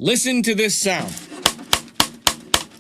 Listen to this sound.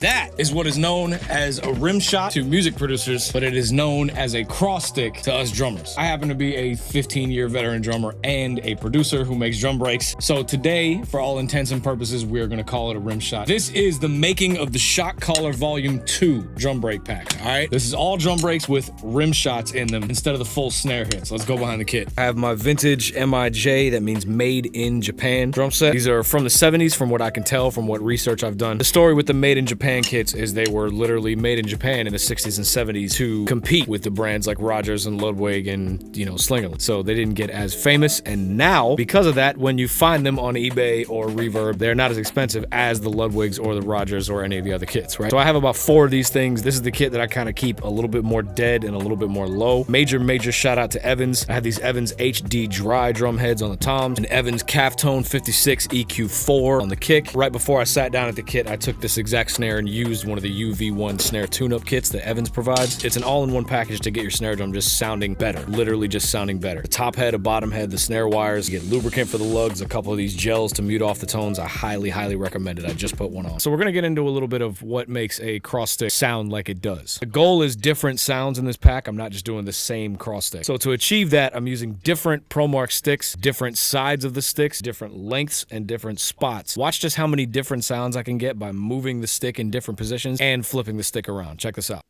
That is what is known as a rim shot to music producers, but it is known as a cross stick to us drummers. I happen to be a 15-year veteran drummer and a producer who makes drum breaks. So today, for all intents and purposes, we're gonna call it a rim shot. This is the making of the Shot Caller Volume 2 drum break pack, all right? This is all drum breaks with rim shots in them instead of the full snare hits. Let's go behind the kit. I have my vintage MIJ, that means made in Japan drum set. These are from the 70s, from what I can tell, from what research I've done. The story with the made in Japan kits is they were literally made in Japan in the 60s and 70s to compete with the brands like Rogers and Ludwig and, you know, Slingerland. So they didn't get as famous, and now, because of that, when you find them on eBay or Reverb, they're not as expensive as the Ludwigs or the Rogers or any of the other kits, right? So I have about 4 of these things. This is the kit that I kind of keep a little bit more dead and a little bit more low. Major shout out to Evans. I have these Evans HD dry drum heads on the toms, and Evans Calf Tone 56 EQ4 on the kick. Right before I sat down at the kit, I took this exact snare and used one of the UV1 snare tune-up kits that Evans provides. It's an all-in-one package to get your snare drum just sounding better, literally just sounding better. The top head, a bottom head, the snare wires, you get lubricant for the lugs, a couple of these gels to mute off the tones. I highly recommend it. I just put one on. So we're gonna get into a little bit of what makes a cross stick sound like it does. The goal is different sounds in this pack. I'm not just doing the same cross stick. So to achieve that, I'm using different ProMark sticks, different sides of the sticks, different lengths, and different spots. Watch just how many different sounds I can get by moving the stick in different positions and flipping the stick around. Check this out.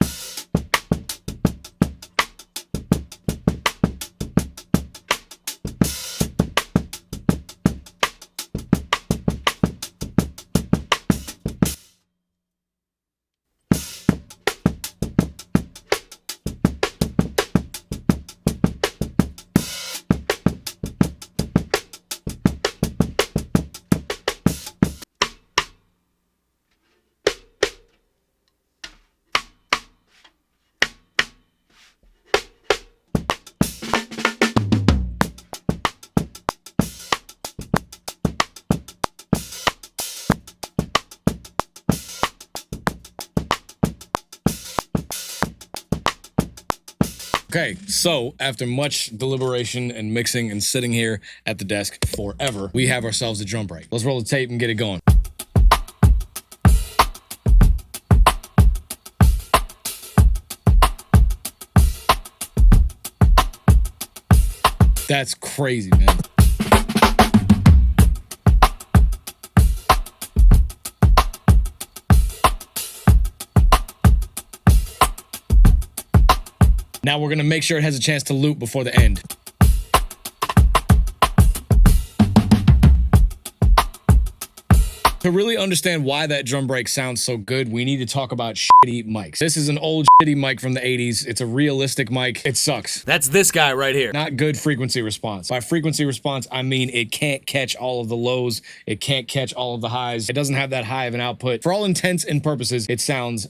Okay, so after much deliberation and mixing and sitting here at the desk forever, we have ourselves a drum break. Let's roll the tape and get it going. That's crazy, man. Now we're gonna make sure it has a chance to loop before the end. To really understand why that drum break sounds so good, we need to talk about shitty mics. This is an old shitty mic from the 80s. It's a realistic mic. It sucks. That's this guy right here. Not good frequency response. By frequency response, I mean it can't catch all of the lows. It can't catch all of the highs. It doesn't have that high of an output. For all intents and purposes, it sounds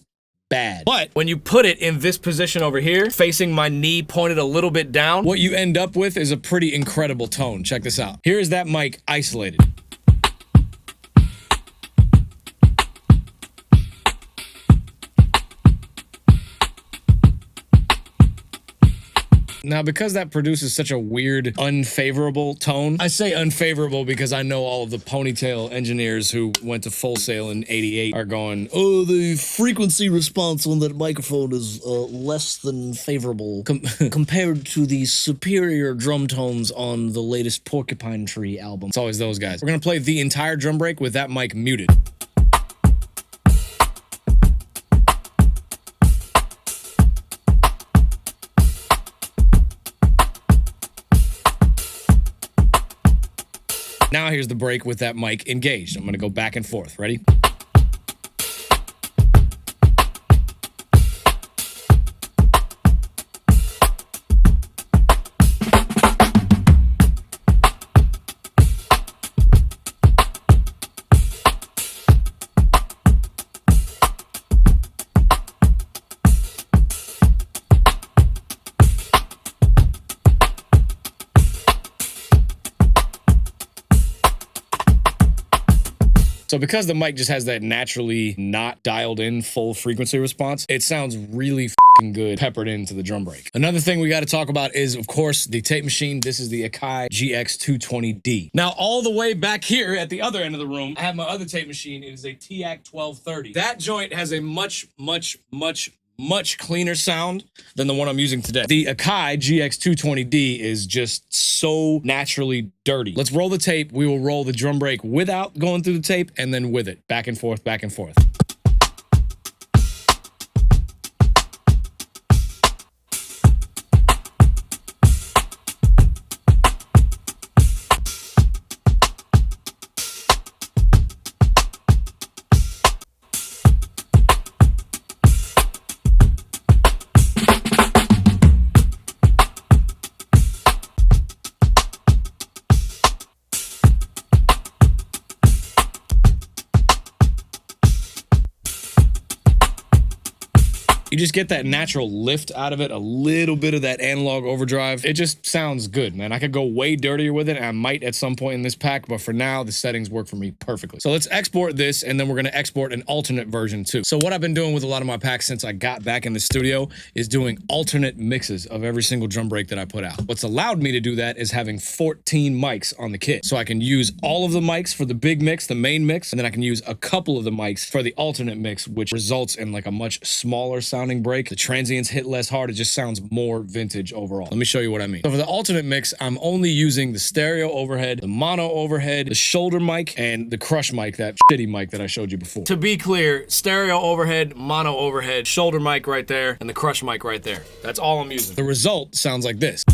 bad. But when you put it in this position over here, facing my knee pointed a little bit down, what you end up with is a pretty incredible tone. Check this out. Here is that mic isolated. Now, because that produces such a weird, unfavorable tone, I say unfavorable because I know all of the ponytail engineers who went to Full Sail in '88 are going, oh, the frequency response on that microphone is less than favorable compared to the superior drum tones on the latest Porcupine Tree album. It's always those guys. We're gonna play the entire drum break with that mic muted. Now here's the break with that mic engaged. I'm gonna go back and forth. Ready? So because the mic just has that naturally not dialed in full frequency response, it sounds really good peppered into the drum break. Another thing we got to talk about is, of course, the tape machine. This is the AKAI GX220D. Now, all the way back here at the other end of the room, I have my other tape machine. It is a TAC 1230. That joint has a much cleaner sound than the one I'm using today. The AKAI GX220D is just so naturally dirty. Let's roll the tape. We will roll the drum break without going through the tape and then with it. Back and forth, back and forth. You just get that natural lift out of it, a little bit of that analog overdrive. It just sounds good, man. I could go way dirtier with it, and I might at some point in this pack, but for now, the settings work for me perfectly. So let's export this, and then we're gonna export an alternate version too. So what I've been doing with a lot of my packs since I got back in the studio is doing alternate mixes of every single drum break that I put out. What's allowed me to do that is having 14 mics on the kit. So I can use all of the mics for the big mix, the main mix, and then I can use a couple of the mics for the alternate mix, which results in like a much smaller sounding break. The transients hit less hard. It just sounds more vintage overall. Let me show you what I mean. So for the alternate mix, I'm only using the stereo overhead, the mono overhead, the shoulder mic, and the crush mic, that shitty mic that I showed you before. To be clear, stereo overhead, mono overhead, shoulder mic right there, and the crush mic right there. That's all I'm using. The result sounds like this.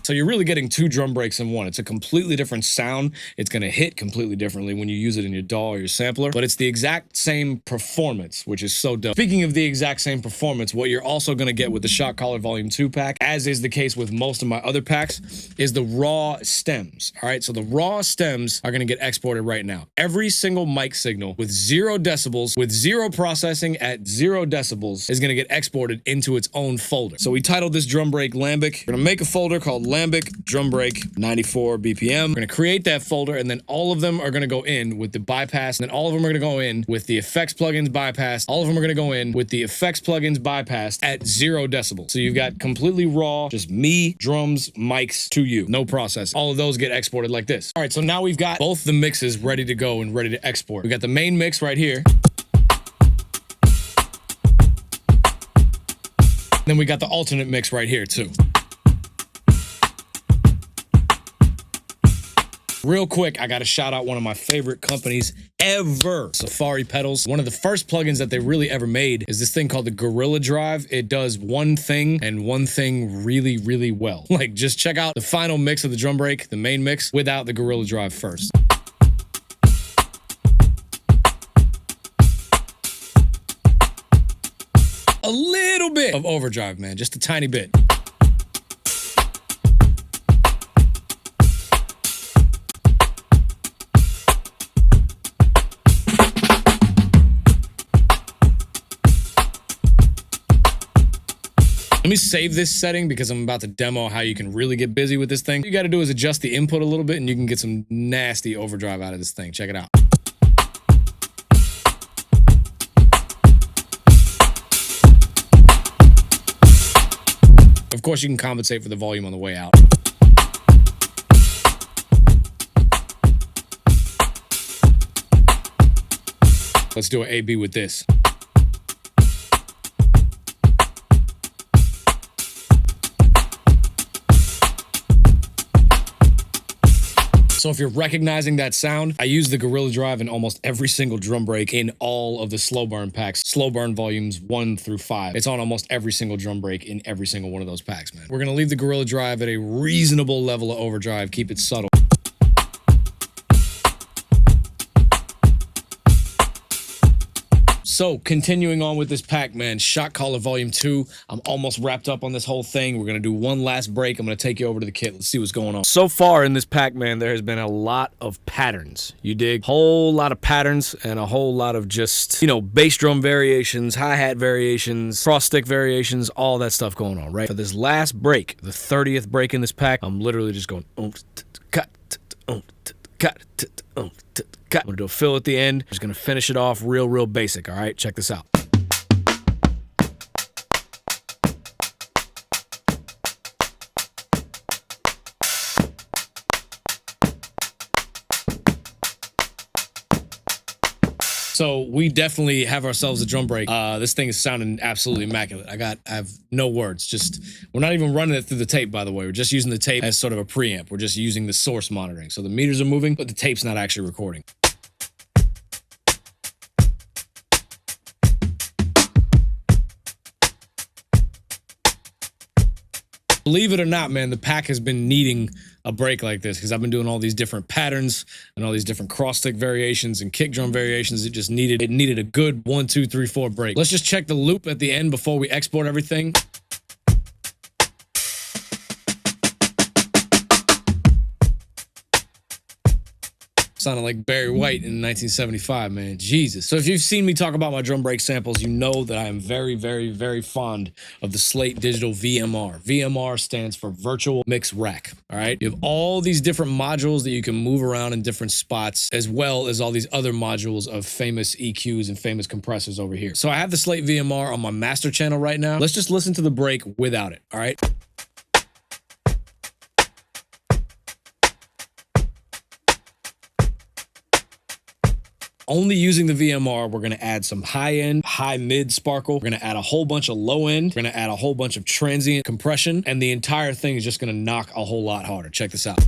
So you're really getting two drum breaks in one. It's a completely different sound. It's gonna hit completely differently when you use it in your DAW or your sampler, but it's the exact same performance, which is so dope. Speaking of the exact same performance, what you're also gonna get with the Shot Caller Volume 2 pack, as is the case with most of my other packs, is the raw stems, all right? So the raw stems are gonna get exported right now. Every single mic signal with 0 decibels, with 0 processing at 0 decibels is gonna get exported into its own folder. So we titled this drum break Lambic. We're gonna make a folder called Lambic drum break 94 BPM. We're gonna create that folder, and then all of them are gonna go in with the bypass, and then all of them are gonna go in with the effects plugins bypass. All of them are gonna go in with the effects plugins bypass at 0 decibels. So you've got completely raw, just me, drums, mics to you, no process. All of those get exported like this. All right, so now we've got both the mixes ready to go and ready to export. We got the main mix right here. Then we got the alternate mix right here too. Real quick, I gotta shout out one of my favorite companies ever, Safari Pedals. One of the first plugins that they really ever made is this thing called the Gorilla Drive. It does one thing and one thing really, really well. Like, just check out the final mix of the drum break, the main mix, without the Gorilla Drive first. A little bit of overdrive, man, just a tiny bit. Let me save this setting because I'm about to demo how you can really get busy with this thing. All you gotta do is adjust the input a little bit and you can get some nasty overdrive out of this thing. Check it out. Of course, you can compensate for the volume on the way out. Let's do an A-B with this. So if you're recognizing that sound, I use the Gorilla Drive in almost every single drum break in all of the slow burn packs, slow burn volumes 1 through 5. It's on almost every single drum break in every single one of those packs, man. We're gonna leave the Gorilla Drive at a reasonable level of overdrive, keep it subtle. So continuing on with this pack, man, Shot Caller Volume 2. I'm almost wrapped up on this whole thing. We're gonna do one last break. I'm gonna take you over to the kit. Let's see what's going on. So far in this pack, man, there has been a lot of patterns. You dig? Whole lot of patterns and a whole lot of just, you know, bass drum variations, hi-hat variations, cross stick variations, all that stuff going on, right? For this last break, the 30th break in this pack, I'm literally just going cut. I'm gonna do a fill at the end. Just gonna finish it off real basic. All right, check this out. So we definitely have ourselves a drum break. This thing is sounding absolutely immaculate. I have no words. Just, we're not even running it through the tape, by the way. We're just using the tape as sort of a preamp. We're just using the source monitoring. So the meters are moving, but the tape's not actually recording. Believe it or not, man, the pack has been needing a break like this because I've been doing all these different patterns and all these different cross stick variations and kick drum variations. It needed a good 1, 2, 3, 4 break. Let's just check the loop at the end before we export everything. Sounded like Barry White in 1975, man. Jesus. So if you've seen me talk about my drum break samples, you know that I am very fond of the Slate Digital VMR. VMR stands for Virtual Mix Rack, all right? You have all these different modules that you can move around in different spots, as well as all these other modules of famous EQs and famous compressors over here. So I have the Slate VMR on my master channel right now. Let's just listen to the break without it, all right? Only using the VMR, we're gonna add some high-end, high-mid sparkle. We're gonna add a whole bunch of low-end. We're gonna add a whole bunch of transient compression, and the entire thing is just gonna knock a whole lot harder. Check this out.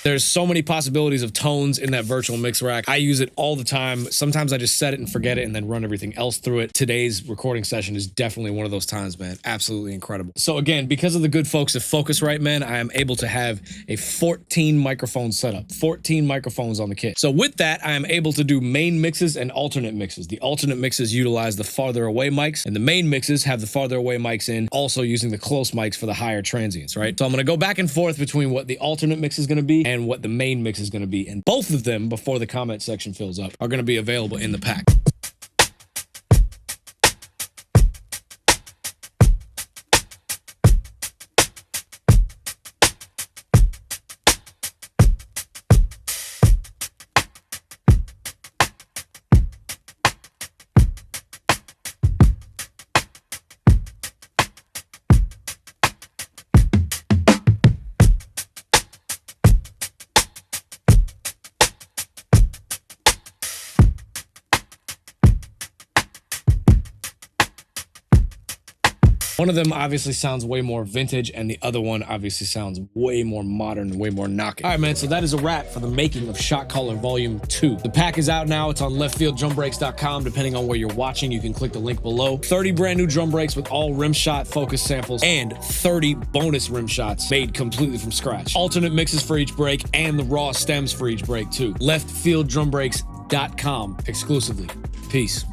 There's so many possibilities of tones in that virtual mix rack. I use it all the time. Sometimes I just set it and forget it and then run everything else through it. Today's recording session is definitely one of those times, man. Absolutely incredible. So again, because of the good folks at Focusrite, man, I am able to have a 14 microphone setup, 14 microphones on the kit. So with that, I am able to do main mixes and alternate mixes. The alternate mixes utilize the farther away mics, and the main mixes have the farther away mics in, also using the close mics for the higher transients, right? So I'm gonna go back and forth between what the alternate mix is gonna be and what the main mix is going to be, and both of them, before the comment section fills up, are going to be available in the pack. One of them obviously sounds way more vintage, and the other one obviously sounds way more modern and way more knocking. All right, man, so that is a wrap for the making of Shot Caller Volume 2. The pack is out now. It's on leftfielddrumbreaks.com. Depending on where you're watching, you can click the link below. 30 brand new drum breaks with all rim shot focus samples and 30 bonus rim shots made completely from scratch. Alternate mixes for each break and the raw stems for each break too. Leftfielddrumbreaks.com exclusively. Peace.